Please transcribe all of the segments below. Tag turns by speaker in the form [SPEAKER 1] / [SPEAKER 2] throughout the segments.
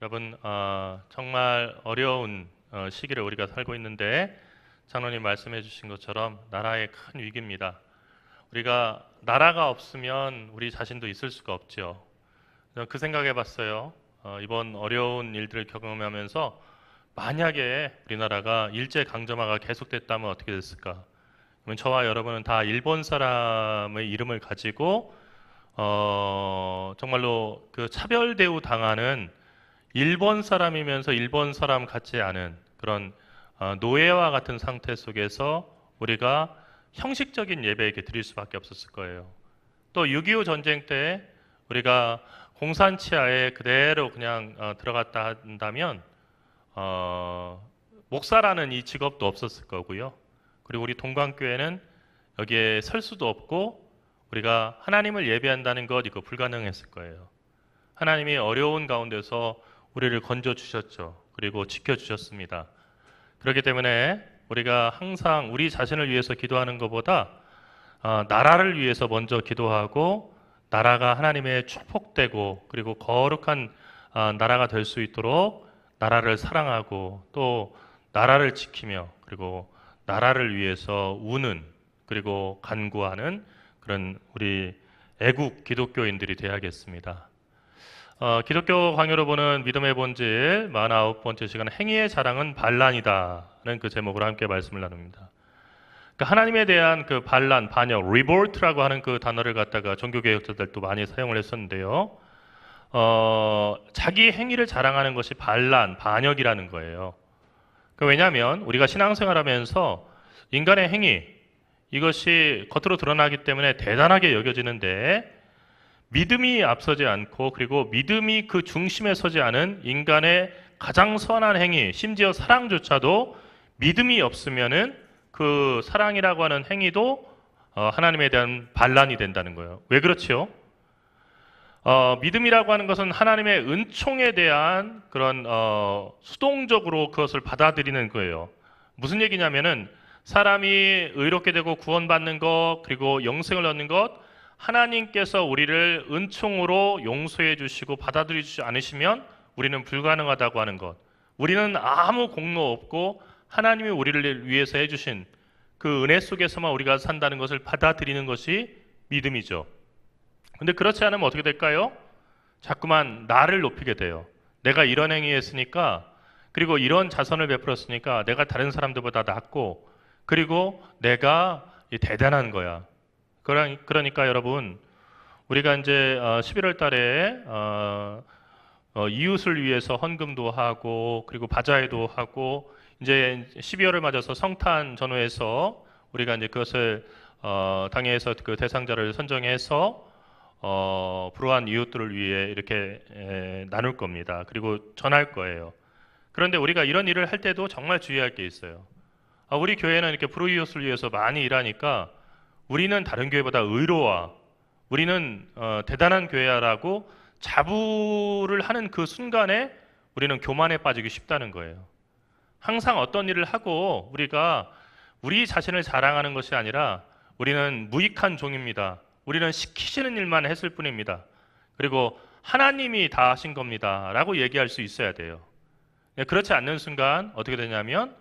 [SPEAKER 1] 여러분, 정말 어려운 시기를 우리가 살고 있는데 장로님 말씀해 주신 것처럼 나라의 큰 위기입니다. 우리가 나라가 없으면 우리 자신도 있을 수가 없죠. 그 생각해 봤어요. 이번 어려운 일들을 경험하면서 만약에 우리나라가 일제 강점화가 계속됐다면 어떻게 됐을까? 그러면 저와 여러분은 다 일본 사람의 이름을 가지고 정말로 그 차별 대우 당하는 일본 사람이면서 일본 사람 같지 않은 그런 노예와 같은 상태 속에서 우리가 형식적인 예배에게 드릴 수밖에 없었을 거예요. 또 6.25 전쟁 때 우리가 공산치하에 그대로 그냥 들어갔다 한다면 목사라는 이 직업도 없었을 거고요. 그리고 우리 동광교회는 여기에 설 수도 없고 우리가 하나님을 예배한다는 것 이거 불가능했을 거예요. 하나님이 어려운 가운데서 우리를 건져 주셨죠. 그리고 지켜 주셨습니다. 그렇기 때문에 우리가 항상 우리 자신을 위해서 기도하는 것보다 나라를 위해서 먼저 기도하고 나라가 하나님의 축복되고 그리고 거룩한 나라가 될 수 있도록 나라를 사랑하고 또 나라를 지키며 그리고 나라를 위해서 우는 그리고 간구하는 그런 우리 애국 기독교인들이 되어야겠습니다. 기독교 강요로 보는 믿음의 본질 49번째 시간 행위의 자랑은 반란이다는 그 제목으로 함께 말씀을 나눕니다. 그러니까 하나님에 대한 그 반란, 반역, revolt라고 하는 그 단어를 갖다가 종교개혁자들도 많이 사용을 했었는데요. 자기 행위를 자랑하는 것이 반란, 반역이라는 거예요. 왜냐하면 우리가 신앙생활하면서 인간의 행위 이것이 겉으로 드러나기 때문에 대단하게 여겨지는데 믿음이 앞서지 않고 그리고 믿음이 그 중심에 서지 않은 인간의 가장 선한 행위, 심지어 사랑조차도 믿음이 없으면은 그 사랑이라고 하는 행위도 하나님에 대한 반란이 된다는 거예요. 왜 그렇지요? 믿음이라고 하는 것은 하나님의 은총에 대한 그런 수동적으로 그것을 받아들이는 거예요. 무슨 얘기냐면은 사람이 의롭게 되고 구원받는 것 그리고 영생을 얻는 것 하나님께서 우리를 은총으로 용서해 주시고 받아들여 주지 않으시면 우리는 불가능하다고 하는 것. 우리는 아무 공로 없고 하나님이 우리를 위해서 해주신 그 은혜 속에서만 우리가 산다는 것을 받아들이는 것이 믿음이죠. 근데 그렇지 않으면 어떻게 될까요? 자꾸만 나를 높이게 돼요. 내가 이런 행위 했으니까 그리고 이런 자선을 베풀었으니까 내가 다른 사람들보다 낫고 그리고 내가 대단한 거야. 그러니까 여러분 우리가 이제 11월 달에 이웃을 위해서 헌금도 하고 그리고 바자회도 하고 이제 12월을 맞아서 성탄 전후에서 우리가 이제 그것을 당회에서 그 대상자를 선정해서 불우한 이웃들을 위해 이렇게 나눌 겁니다. 그리고 전할 거예요. 그런데 우리가 이런 일을 할 때도 정말 주의할 게 있어요. 우리 교회는 이렇게 불우이웃을 위해서 많이 일하니까 우리는 다른 교회보다 의로워. 우리는 대단한 교회야라고 자부를 하는 그 순간에 우리는 교만에 빠지기 쉽다는 거예요. 항상 어떤 일을 하고 우리가 우리 자신을 자랑하는 것이 아니라 우리는 무익한 종입니다. 우리는 시키시는 일만 했을 뿐입니다. 그리고 하나님이 다 하신 겁니다. 라고 얘기할 수 있어야 돼요. 그렇지 않는 순간 어떻게 되냐면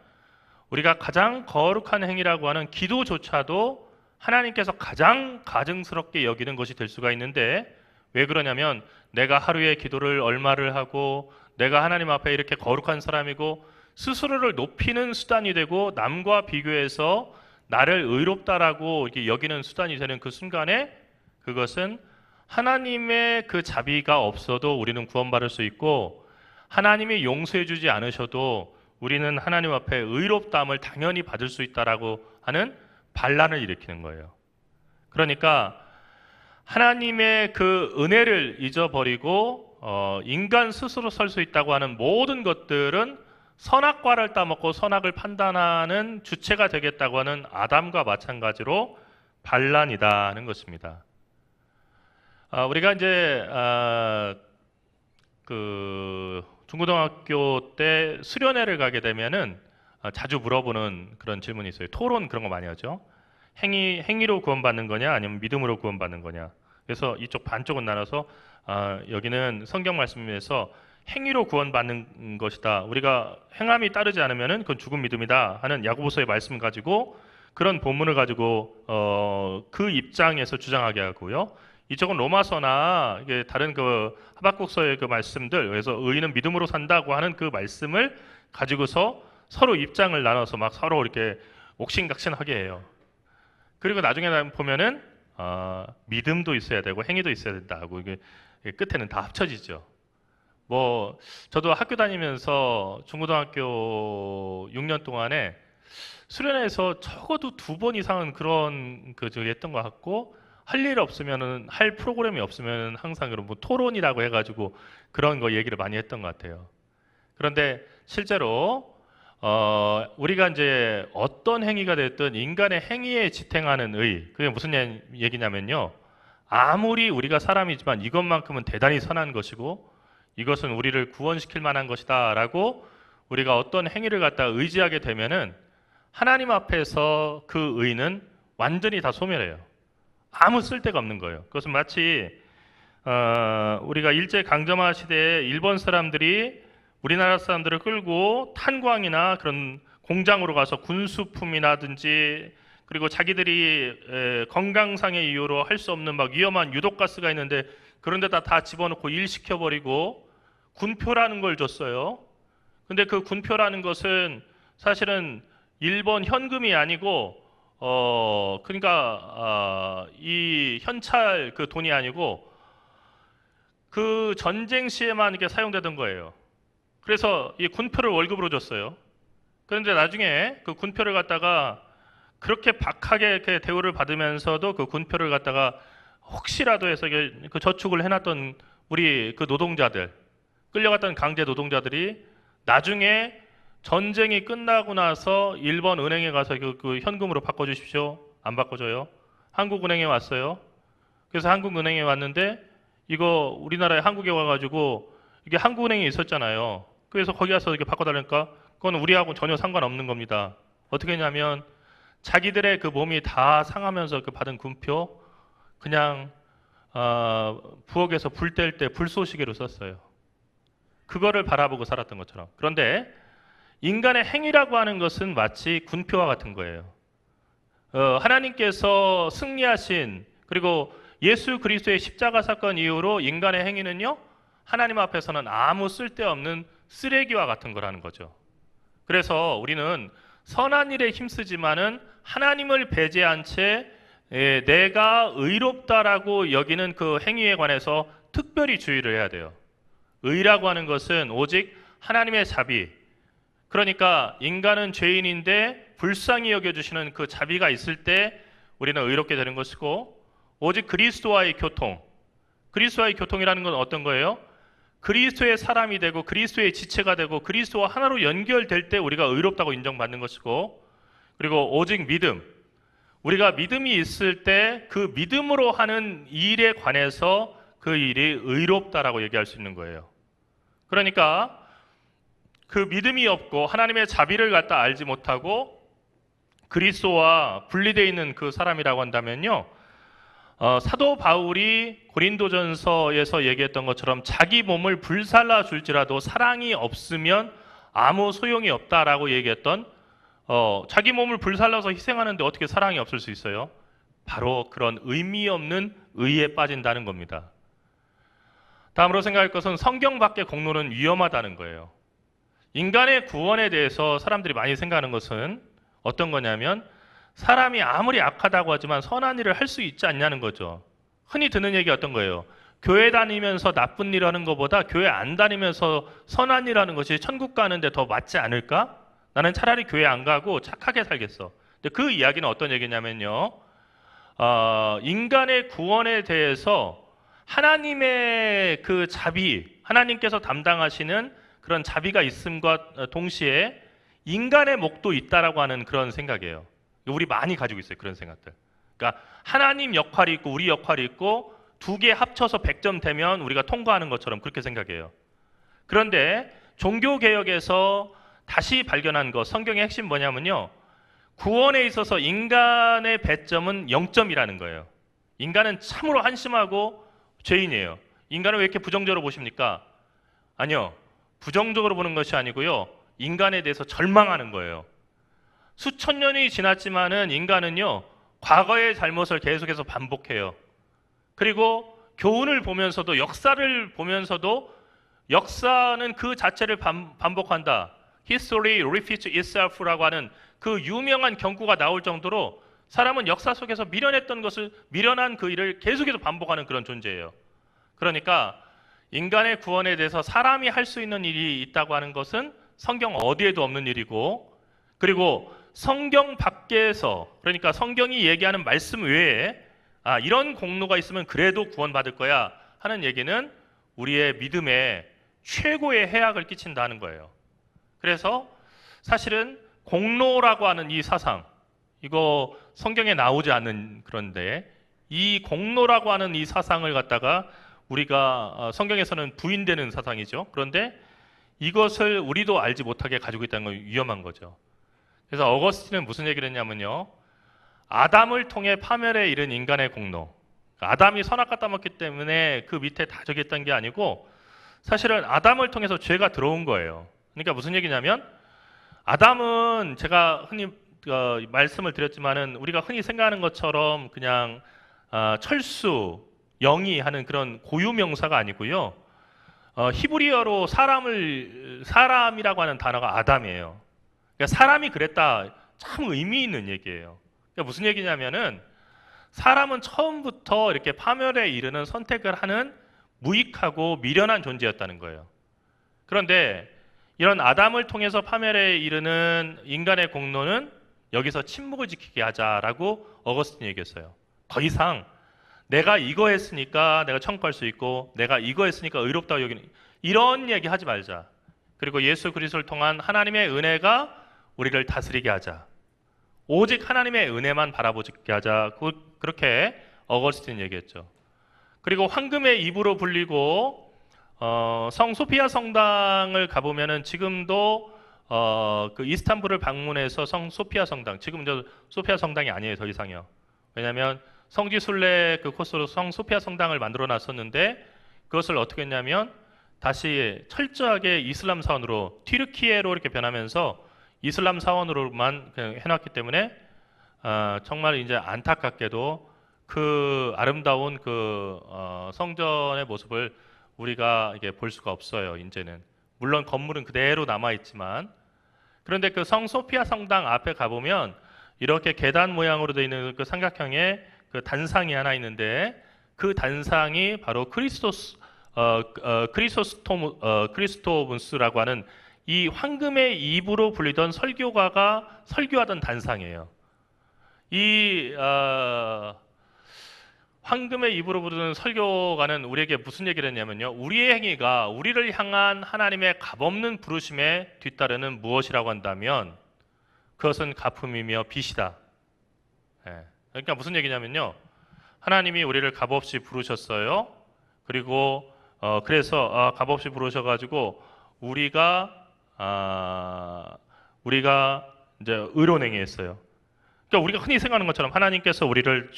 [SPEAKER 1] 우리가 가장 거룩한 행위라고 하는 기도조차도 하나님께서 가장 가증스럽게 여기는 것이 될 수가 있는데 왜 그러냐면 내가 하루에 기도를 얼마를 하고 내가 하나님 앞에 이렇게 거룩한 사람이고 스스로를 높이는 수단이 되고 남과 비교해서 나를 의롭다라고 이렇게 여기는 수단이 되는 그 순간에 그것은 하나님의 그 자비가 없어도 우리는 구원받을 수 있고 하나님이 용서해 주지 않으셔도 우리는 하나님 앞에 의롭다함을 당연히 받을 수 있다라고 하는 반란을 일으키는 거예요. 그러니까 하나님의 그 은혜를 잊어버리고 인간 스스로 설 수 있다고 하는 모든 것들은 선악과를 따먹고 선악을 판단하는 주체가 되겠다고 하는 아담과 마찬가지로 반란이다는 것입니다. 우리가 이제 그 중고등학교 때 수련회를 가게 되면은 자주 물어보는 그런 질문이 있어요. 토론 그런 거 많이 하죠. 행위로 구원받는 거냐 아니면 믿음으로 구원받는 거냐. 그래서 이쪽 반쪽은 나눠서 여기는 성경 말씀에서 행위로 구원받는 것이다. 우리가 행함이 따르지 않으면은 그건 죽은 믿음이다 하는 야고보서의 말씀 가지고 그런 본문을 가지고 그 입장에서 주장하게 하고요. 이쪽은 로마서나 이게 다른 그 하박국서의 그 말씀들, 그래서 의인은 믿음으로 산다고 하는 그 말씀을 가지고서 서로 입장을 나눠서 막 서로 이렇게 옥신각신하게 해요. 그리고 나중에 보면은 믿음도 있어야 되고 행위도 있어야 된다 하고 이게 끝에는 다 합쳐지죠. 뭐 저도 학교 다니면서 중고등학교 6년 동안에 수련회에서 적어도 2번 이상은 그런 저기 했던 것 같고, 할 일 없으면은, 할 프로그램이 없으면 항상 그런 뭐 토론이라고 해가지고 그런 거 얘기를 많이 했던 것 같아요. 그런데 실제로 우리가 이제 어떤 행위가 됐든 인간의 행위에 지탱하는 의, 그게 무슨 얘기냐면요, 아무리 우리가 사람이지만 이것만큼은 대단히 선한 것이고 이것은 우리를 구원시킬 만한 것이다 라고 우리가 어떤 행위를 갖다 의지하게 되면은 하나님 앞에서 그 의는 완전히 다 소멸해요. 아무 쓸데가 없는 거예요. 그것은 마치 우리가 일제 강점화 시대에 일본 사람들이 우리나라 사람들을 끌고 탄광이나 그런 공장으로 가서 군수품이라든지, 그리고 자기들이 건강상의 이유로 할 수 없는 막 위험한 유독가스가 있는데 그런 데다 다 집어넣고 일시켜버리고 군표라는 걸 줬어요. 근데 그 군표라는 것은 사실은 일본 현금이 아니고 그러니까 이 현찰 그 돈이 아니고 그 전쟁 시에만 이게 사용되던 거예요. 그래서 이 군표를 월급으로 줬어요. 그런데 나중에 그 군표를 갖다가 그렇게 박하게 이렇게 대우를 받으면서도 그 군표를 갖다가 혹시라도 해서 그 저축을 해놨던 우리 그 노동자들, 끌려갔던 강제 노동자들이 나중에 전쟁이 끝나고 나서 일본 은행에 가서 그 현금으로 바꿔주십시오. 안 바꿔줘요. 한국은행에 왔어요. 그래서 한국은행에 왔는데 이거 우리나라에 한국에 와가지고 이게 한국은행에 있었잖아요. 그래서 거기 가서 이렇게 바꿔달라니까 그건 우리하고 전혀 상관없는 겁니다. 어떻게 했냐면 자기들의 그 몸이 다 상하면서 그 받은 군표 그냥 부엌에서 불 뗄 때 불쏘시개로 썼어요. 그거를 바라보고 살았던 것처럼. 그런데 인간의 행위라고 하는 것은 마치 군표와 같은 거예요. 하나님께서 승리하신, 그리고 예수 그리스도의 십자가 사건 이후로 인간의 행위는요, 하나님 앞에서는 아무 쓸데없는 쓰레기와 같은 거라는 거죠. 그래서 우리는 선한 일에 힘쓰지만은 하나님을 배제한 채 내가 의롭다라고 여기는 그 행위에 관해서 특별히 주의를 해야 돼요. 의라고 하는 것은 오직 하나님의 자비, 그러니까 인간은 죄인인데 불쌍히 여겨주시는 그 자비가 있을 때 우리는 의롭게 되는 것이고, 오직 그리스도와의 교통, 그리스도와의 교통이라는 건 어떤 거예요? 그리스도의 사람이 되고 그리스도의 지체가 되고 그리스도와 하나로 연결될 때 우리가 의롭다고 인정받는 것이고, 그리고 오직 믿음, 우리가 믿음이 있을 때 그 믿음으로 하는 일에 관해서 그 일이 의롭다라고 얘기할 수 있는 거예요. 그러니까 그 믿음이 없고 하나님의 자비를 갖다 알지 못하고 그리스도와 분리되어 있는 그 사람이라고 한다면요, 사도 바울이 고린도전서에서 얘기했던 것처럼 자기 몸을 불살라 줄지라도 사랑이 없으면 아무 소용이 없다라고 얘기했던, 자기 몸을 불살라서 희생하는데 어떻게 사랑이 없을 수 있어요? 바로 그런 의미 없는 의에 빠진다는 겁니다. 다음으로 생각할 것은 성경 밖의 공로는 위험하다는 거예요. 인간의 구원에 대해서 사람들이 많이 생각하는 것은 어떤 거냐면, 사람이 아무리 악하다고 하지만 선한 일을 할 수 있지 않냐는 거죠. 흔히 듣는 얘기 어떤 거예요? 교회 다니면서 나쁜 일 하는 것보다 교회 안 다니면서 선한 일 하는 것이 천국 가는데 더 맞지 않을까? 나는 차라리 교회 안 가고 착하게 살겠어. 근데 그 이야기는 어떤 얘기냐면요, 인간의 구원에 대해서 하나님의 그 자비, 하나님께서 담당하시는 그런 자비가 있음과 동시에 인간의 몫도 있다라고 하는 그런 생각이에요. 우리 많이 가지고 있어요, 그런 생각들. 그러니까 하나님 역할이 있고 우리 역할이 있고 두 개 합쳐서 100점 되면 우리가 통과하는 것처럼 그렇게 생각해요. 그런데 종교개혁에서 다시 발견한 것, 성경의 핵심 뭐냐면요, 구원에 있어서 인간의 배점은 0점이라는 거예요. 인간은 참으로 한심하고 죄인이에요. 인간을 왜 이렇게 부정적으로 보십니까? 아니요. 부정적으로 보는 것이 아니고요. 인간에 대해서 절망하는 거예요. 수천 년이 지났지만은 인간은요, 과거의 잘못을 계속해서 반복해요. 그리고 교훈을 보면서도, 역사를 보면서도 역사는 그 자체를 반복한다. History repeats itself라고 하는 그 유명한 경구가 나올 정도로 사람은 역사 속에서 미련했던 것을, 미련한 그 일을 계속해서 반복하는 그런 존재예요. 그러니까 인간의 구원에 대해서 사람이 할 수 있는 일이 있다고 하는 것은 성경 어디에도 없는 일이고, 그리고 성경 밖에서, 그러니까 성경이 얘기하는 말씀 외에 이런 공로가 있으면 그래도 구원받을 거야 하는 얘기는 우리의 믿음에 최고의 해악을 끼친다는 거예요. 그래서 사실은 공로라고 하는 이 사상, 이거 성경에 나오지 않는, 그런데 이 공로라고 하는 이 사상을 갖다가 우리가 성경에서는 부인되는 사상이죠. 그런데 이것을 우리도 알지 못하게 가지고 있다는 건 위험한 거죠. 그래서 어거스틴은 무슨 얘기를 했냐면요, 아담을 통해 파멸에 이른 인간의 공로, 아담이 선악과 따먹기 때문에 그 밑에 다 저기 있던 게 아니고 사실은 아담을 통해서 죄가 들어온 거예요. 그러니까 무슨 얘기냐면, 아담은 제가 흔히 말씀을 드렸지만은 우리가 흔히 생각하는 것처럼 그냥 철수, 영이 하는 그런 고유 명사가 아니고요. 히브리어로 사람이라고 하는 단어가 아담이에요. 그러니까 사람이 그랬다, 참 의미 있는 얘기예요. 그러니까 무슨 얘기냐면은 사람은 처음부터 이렇게 파멸에 이르는 선택을 하는 무익하고 미련한 존재였다는 거예요. 그런데 이런 아담을 통해서 파멸에 이르는 인간의 공로는 여기서 침묵을 지키게 하자라고 어거스틴이 얘기했어요. 더 이상 내가 이거 했으니까 내가 천국할 수 있고, 내가 이거 했으니까 의롭다고 여기는, 이런 얘기 하지 말자. 그리고 예수 그리스도를 통한 하나님의 은혜가 우리를 다스리게 하자. 오직 하나님의 은혜만 바라보게 하자. 그렇게 어거스틴이 얘기했죠. 그리고 황금의 입으로 불리고 성 소피아 성당을 가보면은 지금도 그 이스탄불을 방문해서 성 소피아 성당, 지금 저 소피아 성당이 아니에요, 더 이상요. 왜냐하면 성지 순례 그 코스로 성 소피아 성당을 만들어 놨었는데 그것을 어떻게 했냐면 다시 철저하게 이슬람 사원으로, 튀르키예로 이렇게 변하면서 이슬람 사원으로만 그냥 해놨기 때문에 정말 이제 안타깝게도 그 아름다운 그 성전의 모습을 우리가 이게 볼 수가 없어요. 이제는 물론 건물은 그대로 남아 있지만, 그런데 그 성 소피아 성당 앞에 가보면 이렇게 계단 모양으로 되어 있는 그 삼각형의 그 단상이 하나 있는데, 그 단상이 바로 크리스토문스라고 하는 이 황금의 입으로 불리던 설교가가 설교하던 단상이에요. 이 황금의 입으로 부르는 설교가는 우리에게 무슨 얘기를 했냐면요, 우리의 행위가 우리를 향한 하나님의 값없는 부르심에 뒤따르는 무엇이라고 한다면 그것은 갚음이며 빚이다. 그러니까 무슨 얘기냐면요, 하나님이 우리를 값없이 부르셨어요. 그리고 그래서 값없이 부르셔가지고 우리가 이제 의로운 행위했어요. 그러니까 우리가 흔히 생각하는 것처럼 하나님께서 우리를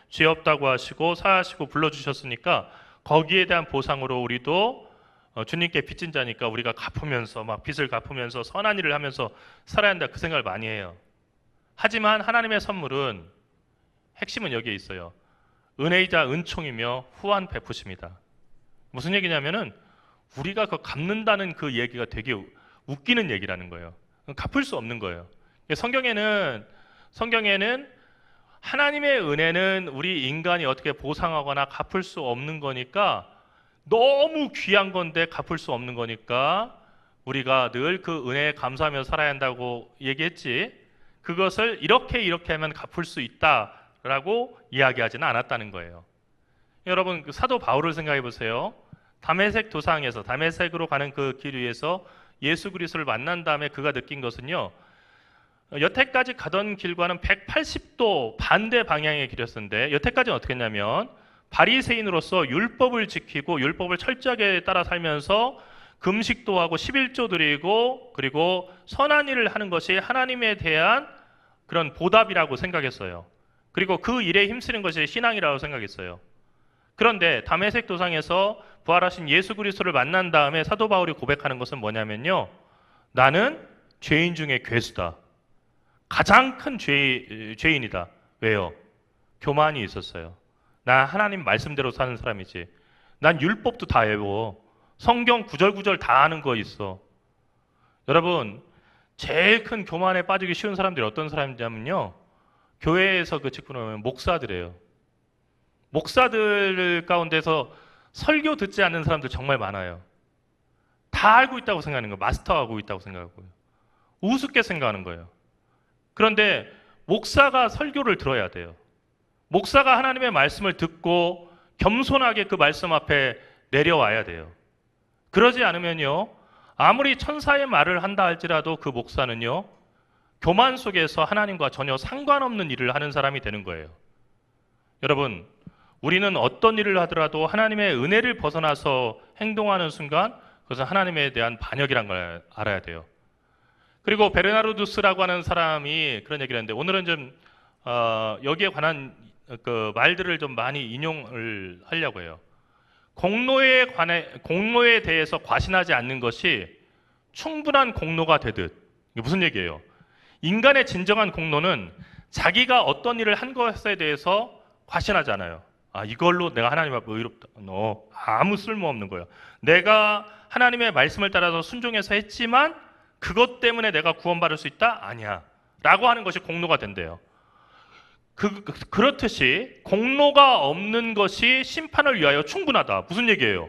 [SPEAKER 1] 죄 없다고 하시고 사하시고 불러주셨으니까 거기에 대한 보상으로 우리도 주님께 빚진 자니까 우리가 갚으면서, 막 빚을 갚으면서 선한 일을 하면서 살아야 한다, 그 생각을 많이 해요. 하지만 하나님의 선물은, 핵심은 여기에 있어요. 은혜이자 은총이며 후한 베푸십니다. 무슨 얘기냐면은 우리가 그 갚는다는 그 얘기가 되게 웃기는 얘기라는 거예요. 갚을 수 없는 거예요. 성경에는 하나님의 은혜는 우리 인간이 어떻게 보상하거나 갚을 수 없는 거니까, 너무 귀한 건데 갚을 수 없는 거니까 우리가 늘 그 은혜에 감사하며 살아야 한다고 얘기했지, 그것을 이렇게 하면 갚을 수 있다라고 이야기하지는 않았다는 거예요. 여러분, 그 사도 바울을 생각해 보세요. 다메섹 도상에서, 다메섹으로 가는 그 길 위에서 예수 그리스도를 만난 다음에 그가 느낀 것은요, 여태까지 가던 길과는 180도 반대 방향의 길이었는데, 여태까지는 어떻게 했냐면 바리새인으로서 율법을 지키고 율법을 철저하게 따라 살면서 금식도 하고 11조 드리고 그리고 선한 일을 하는 것이 하나님에 대한 그런 보답이라고 생각했어요. 그리고 그 일에 힘쓰는 것이 신앙이라고 생각했어요. 그런데 다메섹 도상에서 부활하신 예수 그리스도를 만난 다음에 사도 바울이 고백하는 것은 뭐냐면요. 나는 죄인 중에 괴수다. 가장 큰 죄인이다. 왜요? 교만이 있었어요. 나 하나님 말씀대로 사는 사람이지. 난 율법도 다 외워. 성경 구절구절 다 아는 거 있어. 여러분, 제일 큰 교만에 빠지기 쉬운 사람들이 어떤 사람이냐면요. 교회에서 그 직분을 하면 목사들이에요. 목사들 가운데서 설교 듣지 않는 사람들 정말 많아요. 다 알고 있다고 생각하는 거예요. 마스터하고 있다고 생각하고요. 우습게 생각하는 거예요. 그런데 목사가 설교를 들어야 돼요. 목사가 하나님의 말씀을 듣고 겸손하게 그 말씀 앞에 내려와야 돼요. 그러지 않으면요. 아무리 천사의 말을 한다 할지라도 그 목사는요. 교만 속에서 하나님과 전혀 상관없는 일을 하는 사람이 되는 거예요. 여러분, 우리는 어떤 일을 하더라도 하나님의 은혜를 벗어나서 행동하는 순간 그것은 하나님에 대한 반역이란 걸 알아야 돼요. 그리고 베르나르두스라고 하는 사람이 그런 얘기를 했는데 오늘은 좀 여기에 관한 그 말들을 좀 많이 인용을 하려고 해요. 공로에 대해서 과신하지 않는 것이 충분한 공로가 되듯. 이게 무슨 얘기예요? 인간의 진정한 공로는 자기가 어떤 일을 한 것에 대해서 과신하지 않아요. 이걸로 내가 하나님 앞에 의롭다. 아무 쓸모없는 거예요. 내가 하나님의 말씀을 따라서 순종해서 했지만 그것 때문에 내가 구원받을 수 있다? 아니야. 라고 하는 것이 공로가 된대요. 그렇듯이 공로가 없는 것이 심판을 위하여 충분하다. 무슨 얘기예요?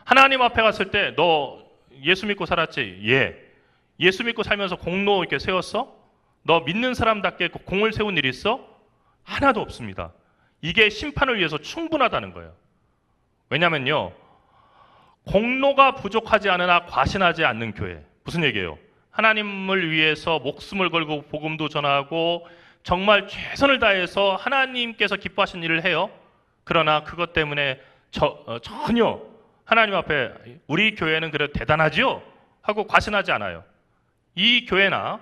[SPEAKER 1] 하나님 앞에 갔을 때 너 예수 믿고 살았지? 예. 예수 믿고 살면서 공로 이렇게 세웠어? 너 믿는 사람답게 공을 세운 일 있어? 하나도 없습니다. 이게 심판을 위해서 충분하다는 거예요. 왜냐면요. 공로가 부족하지 않으나 과신하지 않는 교회. 무슨 얘기예요? 하나님을 위해서 목숨을 걸고 복음도 전하고 정말 최선을 다해서 하나님께서 기뻐하신 일을 해요. 그러나 그것 때문에 전혀 하나님 앞에 우리 교회는 그래도 대단하지요? 하고 과신하지 않아요. 이 교회나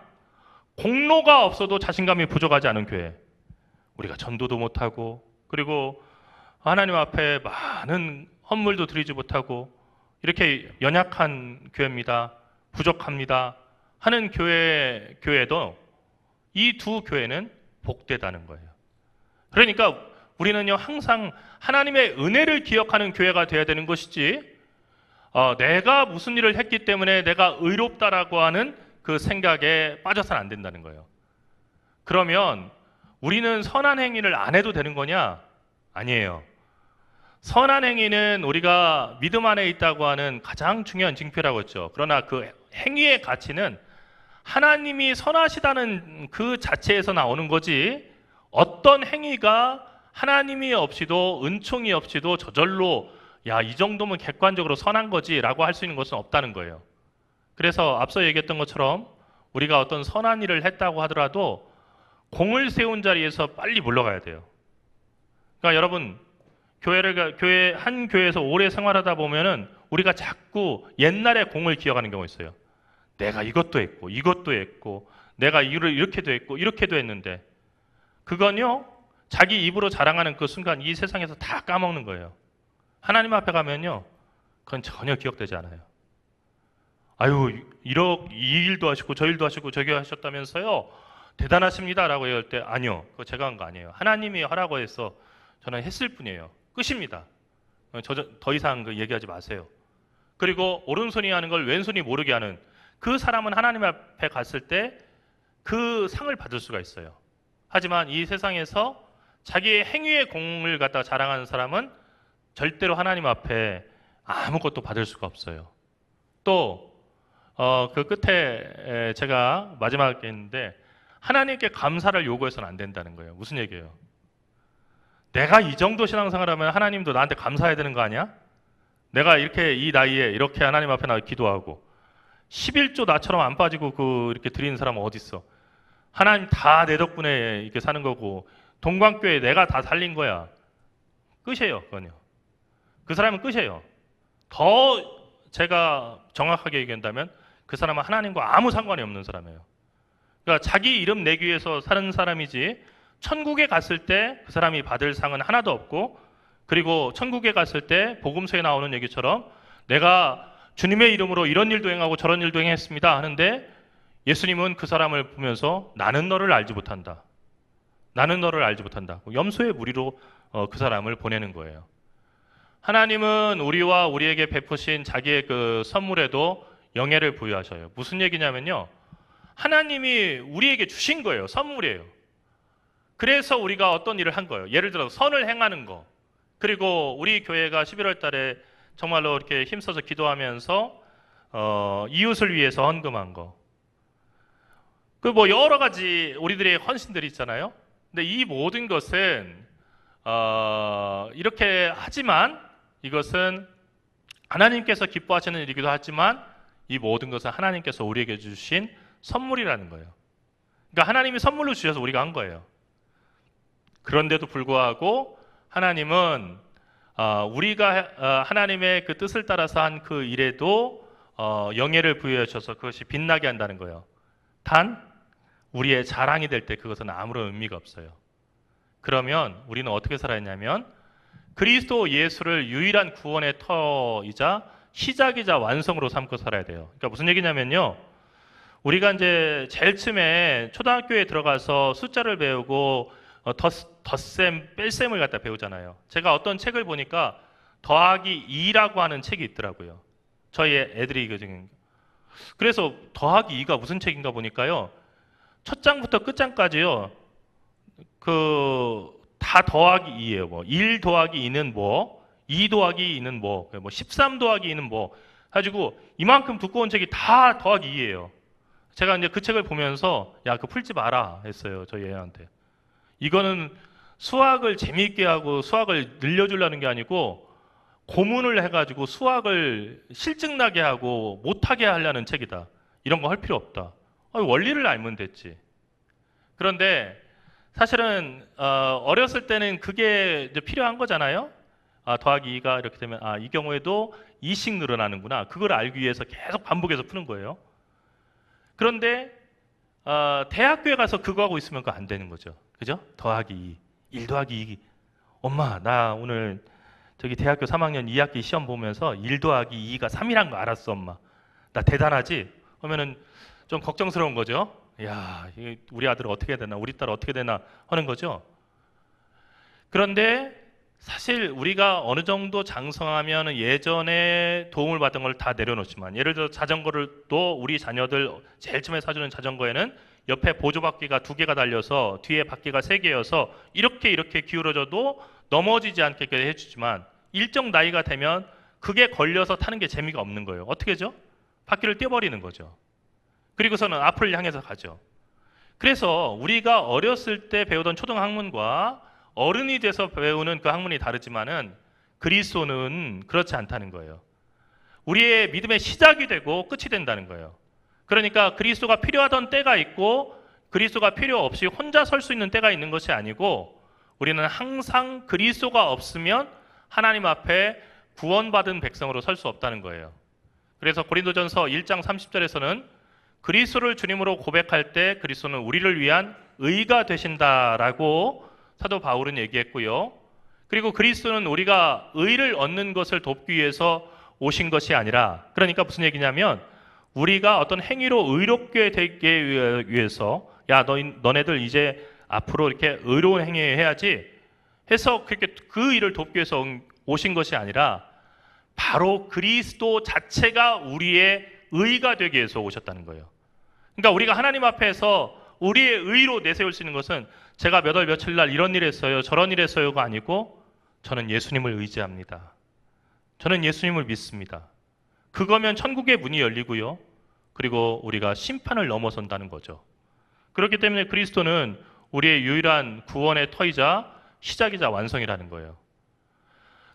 [SPEAKER 1] 공로가 없어도 자신감이 부족하지 않은 교회. 우리가 전도도 못하고 그리고 하나님 앞에 많은 헌물도 드리지 못하고 이렇게 연약한 교회입니다. 부족합니다. 하는 교회도 이 두 교회는 복되다는 거예요. 그러니까 우리는요 항상 하나님의 은혜를 기억하는 교회가 되어야 되는 것이지 내가 무슨 일을 했기 때문에 내가 의롭다라고 하는 그 생각에 빠져서는 안 된다는 거예요. 그러면 우리는 선한 행위를 안 해도 되는 거냐? 아니에요. 선한 행위는 우리가 믿음 안에 있다고 하는 가장 중요한 징표라고 했죠. 그러나 그 행위의 가치는 하나님이 선하시다는 그 자체에서 나오는 거지 어떤 행위가 하나님이 없이도 은총이 없이도 저절로 이 정도면 객관적으로 선한 거지 라고 할 수 있는 것은 없다는 거예요. 그래서 앞서 얘기했던 것처럼 우리가 어떤 선한 일을 했다고 하더라도 공을 세운 자리에서 빨리 물러가야 돼요. 그러니까 여러분 한 교회에서 오래 생활하다 보면은 우리가 자꾸 옛날의 공을 기억하는 경우가 있어요. 내가 이것도 했고 내가 이렇게도 했고 이렇게도 했는데 그건요 자기 입으로 자랑하는 그 순간 이 세상에서 다 까먹는 거예요. 하나님 앞에 가면요 그건 전혀 기억되지 않아요. 이 일도 하시고 저 일도 하시고 저기 하셨다면서요 대단하십니다 라고 얘기할 때 아니요 그거 제가 한 거 아니에요. 하나님이 하라고 해서 저는 했을 뿐이에요. 끝입니다. 더 이상 얘기하지 마세요. 그리고 오른손이 하는 걸 왼손이 모르게 하는 그 사람은 하나님 앞에 갔을 때 그 상을 받을 수가 있어요. 하지만 이 세상에서 자기의 행위의 공을 갖다가 자랑하는 사람은 절대로 하나님 앞에 아무것도 받을 수가 없어요. 또 그 끝에 제가 마지막에 했는데 하나님께 감사를 요구해서는 안 된다는 거예요. 무슨 얘기예요? 내가 이 정도 신앙생활 하면 하나님도 나한테 감사해야 되는 거 아니야? 내가 이렇게 이 나이에 이렇게 하나님 앞에 나 기도하고 11조 나처럼 안 빠지고 이렇게 드리는 사람은 어디 있어? 하나님 다 내 덕분에 이렇게 사는 거고 동광교회 내가 다 살린 거야. 끝이에요, 그건요. 그 사람은 끝이에요. 더 제가 정확하게 얘기한다면 그 사람은 하나님과 아무 상관이 없는 사람이에요. 그러니까 자기 이름 내기 위해서 사는 사람이지 천국에 갔을 때 그 사람이 받을 상은 하나도 없고 그리고 천국에 갔을 때 복음서에 나오는 얘기처럼 내가 주님의 이름으로 이런 일도 행하고 저런 일도 행했습니다 하는데 예수님은 그 사람을 보면서 나는 너를 알지 못한다. 나는 너를 알지 못한다. 염소의 무리로 그 사람을 보내는 거예요. 하나님은 우리와 우리에게 베푸신 자기의 그 선물에도 영예를 부여하셔요. 무슨 얘기냐면요. 하나님이 우리에게 주신 거예요. 선물이에요. 그래서 우리가 어떤 일을 한 거예요. 예를 들어서 선을 행하는 거. 그리고 우리 교회가 11월 달에 정말로 이렇게 힘써서 기도하면서 이웃을 위해서 헌금한 거. 그 뭐 여러 가지 우리들의 헌신들이 있잖아요. 근데 이 모든 것은 이렇게 하지만 이것은 하나님께서 기뻐하시는 일이기도 하지만 이 모든 것은 하나님께서 우리에게 주신 선물이라는 거예요. 그러니까 하나님이 선물로 주셔서 우리가 한 거예요. 그런데도 불구하고 하나님은 우리가 하나님의 그 뜻을 따라서 한 그 일에도 영예를 부여해 주셔서 그것이 빛나게 한다는 거예요. 단 우리의 자랑이 될 때 그것은 아무런 의미가 없어요. 그러면 우리는 어떻게 살아야 하냐면 그리스도 예수를 유일한 구원의 터이자 시작이자 완성으로 삼고 살아야 돼요. 그러니까 무슨 얘기냐면요. 우리가 이제 제일 처음에 초등학교에 들어가서 숫자를 배우고 덧셈, 뺄셈을 갖다 배우잖아요. 제가 어떤 책을 보니까 더하기 2라고 하는 책이 있더라고요. 저희 애들이 이거 지금. 그래서 더하기 2가 무슨 책인가 보니까요. 첫 장부터 끝장까지요. 다 더하기 2예요. 뭐 1 더하기 2는 뭐, 2 더하기 2는 뭐, 13 더하기 2는 뭐 가지고 이만큼 두꺼운 책이 다 더하기 2예요. 제가 이제 그 책을 보면서 야, 그거 풀지 마라 했어요. 저희 애한테. 이거는 수학을 재미있게 하고 수학을 늘려주려는 게 아니고 고문을 해가지고 수학을 실증나게 하고 못하게 하려는 책이다. 이런 거 할 필요 없다. 원리를 알면 됐지. 그런데 사실은 어렸을 때는 그게 이제 필요한 거잖아요. 더하기 2가 이렇게 되면 이 경우에도 2씩 늘어나는구나. 그걸 알기 위해서 계속 반복해서 푸는 거예요. 그런데 대학교에 가서 그거 하고 있으면 그거 안 되는 거죠. 그죠? 더하기 2, 1 더하기 2. 엄마, 나 오늘 저기 대학교 3학년 2학기 시험 보면서 1 더하기 2가 3이란 거 알았어, 엄마. 나 대단하지? 하면은 좀 걱정스러운 거죠. 야, 우리 아들 어떻게 되나, 우리 딸 어떻게 되나 하는 거죠. 그런데 사실 우리가 어느 정도 장성하면 예전에 도움을 받던 걸 다 내려놓지만 예를 들어 자전거를 또 우리 자녀들 제일 처음에 사주는 자전거에는 옆에 보조바퀴가 2개가 달려서 뒤에 바퀴가 3개여서 이렇게 기울어져도 넘어지지 않게 해주지만 일정 나이가 되면 그게 걸려서 타는 게 재미가 없는 거예요. 어떻게 하죠? 바퀴를 떼어버리는 거죠. 그리고서는 앞을 향해서 가죠. 그래서 우리가 어렸을 때 배우던 초등학문과 어른이 돼서 배우는 그 학문이 다르지만은 그리스도는 그렇지 않다는 거예요. 우리의 믿음의 시작이 되고 끝이 된다는 거예요. 그러니까 그리스도가 필요하던 때가 있고 그리스도가 필요 없이 혼자 설 수 있는 때가 있는 것이 아니고 우리는 항상 그리스도가 없으면 하나님 앞에 구원받은 백성으로 설 수 없다는 거예요. 그래서 고린도전서 1장 30절에서는 그리스도를 주님으로 고백할 때 그리스도는 우리를 위한 의가 되신다라고 사도 바울은 얘기했고요. 그리고 그리스도는 우리가 의를 얻는 것을 돕기 위해서 오신 것이 아니라 그러니까 무슨 얘기냐면 우리가 어떤 행위로 의롭게 되기 위해서 야, 너네들 이제 앞으로 이렇게 의로운 행위 해야지 해서 그렇게 그 일을 돕기 위해서 오신 것이 아니라 바로 그리스도 자체가 우리의 의가 되기 위해서 오셨다는 거예요. 그러니까 우리가 하나님 앞에서 우리의 의로 내세울 수 있는 것은 제가 몇 월 며칠 날 이런 일 했어요, 저런 일 했어요가 아니고 저는 예수님을 의지합니다. 저는 예수님을 믿습니다. 그거면 천국의 문이 열리고요. 그리고 우리가 심판을 넘어선다는 거죠. 그렇기 때문에 그리스도는 우리의 유일한 구원의 터이자 시작이자 완성이라는 거예요.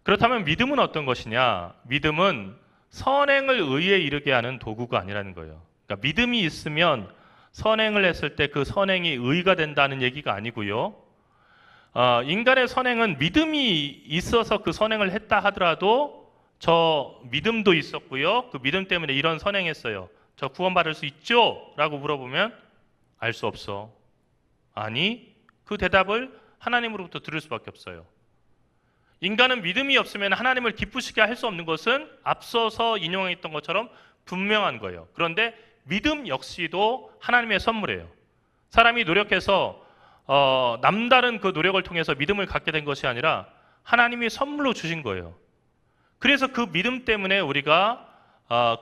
[SPEAKER 1] 그렇다면 믿음은 어떤 것이냐? 믿음은 선행을 의에 이르게 하는 도구가 아니라는 거예요. 그러니까 믿음이 있으면 선행을 했을 때 그 선행이 의가 된다는 얘기가 아니고요. 인간의 선행은 믿음이 있어서 그 선행을 했다 하더라도 저 믿음도 있었고요. 그 믿음 때문에 이런 선행했어요. 저 구원받을 수 있죠? 라고 물어보면 알 수 없어. 아니, 그 대답을 하나님으로부터 들을 수밖에 없어요. 인간은 믿음이 없으면 하나님을 기쁘시게 할 수 없는 것은 앞서서 인용했던 것처럼 분명한 거예요. 그런데 믿음 역시도 하나님의 선물이에요. 사람이 노력해서 남다른 그 노력을 통해서 믿음을 갖게 된 것이 아니라 하나님이 선물로 주신 거예요. 그래서 그 믿음 때문에 우리가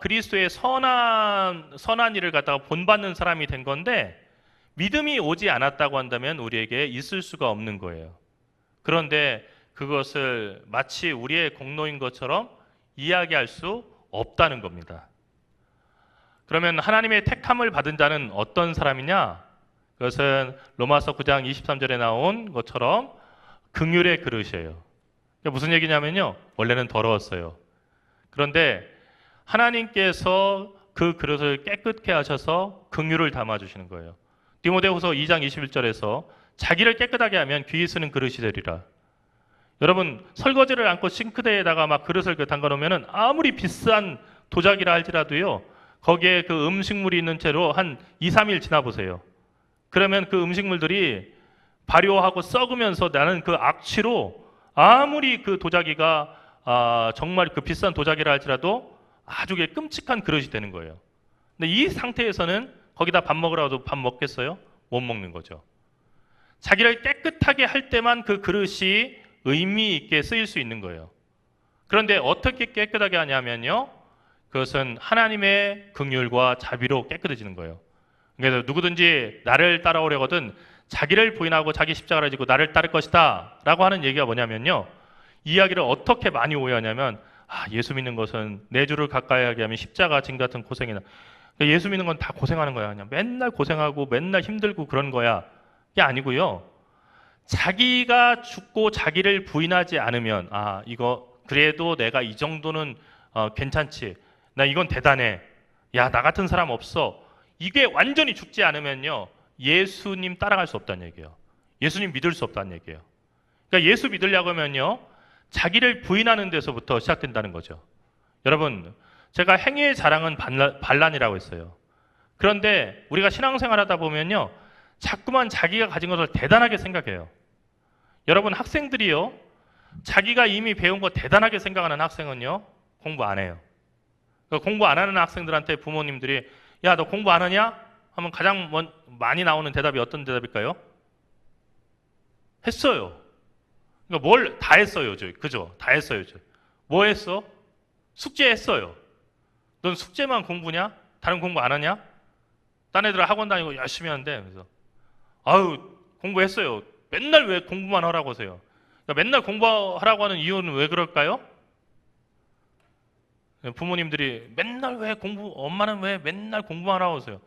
[SPEAKER 1] 그리스도의 선한 일을 갖다가 본받는 사람이 된 건데, 믿음이 오지 않았다고 한다면 우리에게 있을 수가 없는 거예요. 그런데 그것을 마치 우리의 공로인 것처럼 이야기할 수 없다는 겁니다. 그러면 하나님의 택함을 받은 자는 어떤 사람이냐? 그것은 로마서 9장 23절에 나온 것처럼 긍휼의 그릇이에요. 무슨 얘기냐면요, 원래는 더러웠어요. 그런데 하나님께서 그 그릇을 깨끗게 하셔서 긍휼을 담아주시는 거예요. 디모데후서 2장 21절에서 자기를 깨끗하게 하면 귀히 쓰는 그릇이 되리라. 여러분, 설거지를 않고 싱크대에다가 막 그릇을 담가 놓으면 아무리 비싼 도자기라 할지라도요, 거기에 그 음식물이 있는 채로 한 2, 3일 지나 보세요. 그러면 그 음식물들이 발효하고 썩으면서 나는 그 악취로 아무리 그 도자기가 정말 그 비싼 도자기라 할지라도 아주 끔찍한 그릇이 되는 거예요. 근데 이 상태에서는 거기다 밥 먹으라도 밥 먹겠어요? 못 먹는 거죠. 자기를 깨끗하게 할 때만 그 그릇이 의미 있게 쓰일 수 있는 거예요. 그런데 어떻게 깨끗하게 하냐면요, 그것은 하나님의 긍휼과 자비로 깨끗해지는 거예요. 그래서 누구든지 나를 따라오려거든 자기를 부인하고 자기 십자가를 지고 나를 따를 것이다 라고 하는 얘기가 뭐냐면요, 이 이야기를 어떻게 많이 오해하냐면, 예수 믿는 것은 내 주를 가까이 하게 하면 십자가 진 같은 고생이나, 예수 믿는 건 다 고생하는 거야. 그냥 맨날 고생하고 맨날 힘들고 그런 거야. 이게 아니고요, 자기가 죽고 자기를 부인하지 않으면 이거 그래도 내가 이 정도는 괜찮지, 나 이건 대단해, 야 나 같은 사람 없어, 이게 완전히 죽지 않으면요 예수님 따라갈 수 없다는 얘기예요. 예수님 믿을 수 없다는 얘기예요. 그러니까 예수 믿으려고 하면요 자기를 부인하는 데서부터 시작된다는 거죠. 여러분, 제가 행위의 자랑은 반란이라고 했어요. 그런데 우리가 신앙생활 하다 보면요 자꾸만 자기가 가진 것을 대단하게 생각해요. 여러분, 학생들이요, 자기가 이미 배운 거 대단하게 생각하는 학생은요 공부 안 해요. 공부 안 하는 학생들한테 부모님들이 야 너 공부 안 하냐? 하면 가장 많이 나오는 대답이 어떤 대답일까요? 했어요. 그러니까 뭘 다 했어요. 그죠? 다 했어요. 뭐 했어? 숙제 했어요. 넌 숙제만 공부냐? 다른 공부 안 하냐? 딴 애들 학원 다니고 열심히 하는데, 그래서 공부했어요. 맨날 왜 공부만 하라고 하세요? 그러니까 맨날 공부하라고 하는 이유는 왜 그럴까요? 부모님들이 맨날 왜 엄마는 왜 맨날 공부만 하라고 하세요?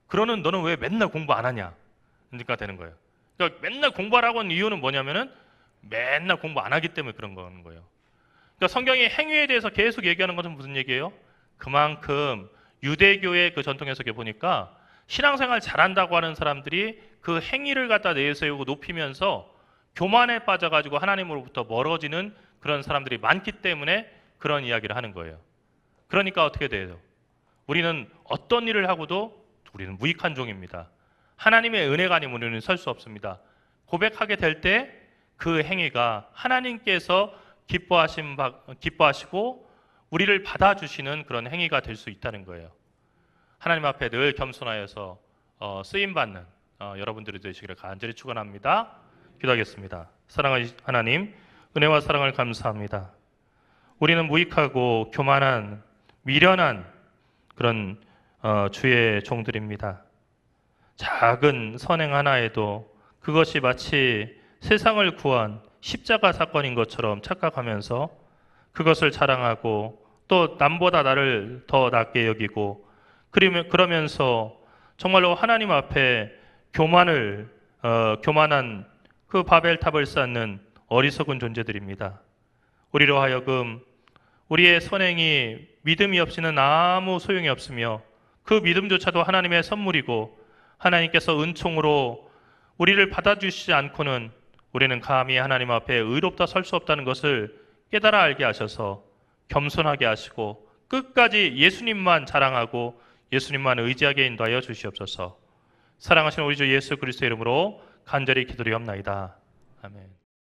[SPEAKER 1] 그러는 너는 왜 맨날 공부 안 하냐? 그러니까 되는 거예요. 그러니까 맨날 공부하라고 하는 이유는 뭐냐면은 맨날 공부 안 하기 때문에 그런 거예요. 그러니까 성경이 행위에 대해서 계속 얘기하는 것은 무슨 얘기예요? 그만큼 유대교의 그 전통 해석에 보니까 신앙생활 잘한다고 하는 사람들이 그 행위를 갖다 내세우고 높이면서 교만에 빠져가지고 하나님으로부터 멀어지는 그런 사람들이 많기 때문에 그런 이야기를 하는 거예요. 그러니까 어떻게 돼요? 우리는 어떤 일을 하고도 우리는 무익한 종입니다. 하나님의 은혜가 아니면 우리는 설 수 없습니다. 고백하게 될 때 그 행위가 하나님께서 기뻐하시고 우리를 받아주시는 그런 행위가 될 수 있다는 거예요. 하나님 앞에 늘 겸손하여서 쓰임받는 여러분들이 되시기를 간절히 축원합니다. 기도하겠습니다. 사랑하는 하나님, 은혜와 사랑을 감사합니다. 우리는 무익하고 교만한 미련한 그런 주의 종들입니다. 작은 선행 하나에도 그것이 마치 세상을 구한 십자가 사건인 것처럼 착각하면서 그것을 자랑하고 또 남보다 나를 더 낫게 여기고 그러면서 정말로 하나님 앞에 교만한 그 바벨탑을 쌓는 어리석은 존재들입니다. 우리로 하여금 우리의 선행이 믿음이 없이는 아무 소용이 없으며 그 믿음조차도 하나님의 선물이고 하나님께서 은총으로 우리를 받아주시지 않고는 우리는 감히 하나님 앞에 의롭다 설 수 없다는 것을 깨달아 알게 하셔서 겸손하게 하시고 끝까지 예수님만 자랑하고 예수님만 의지하게 인도하여 주시옵소서. 사랑하시는 우리 주 예수 그리스도의 이름으로 간절히 기도드리옵나이다. 아멘.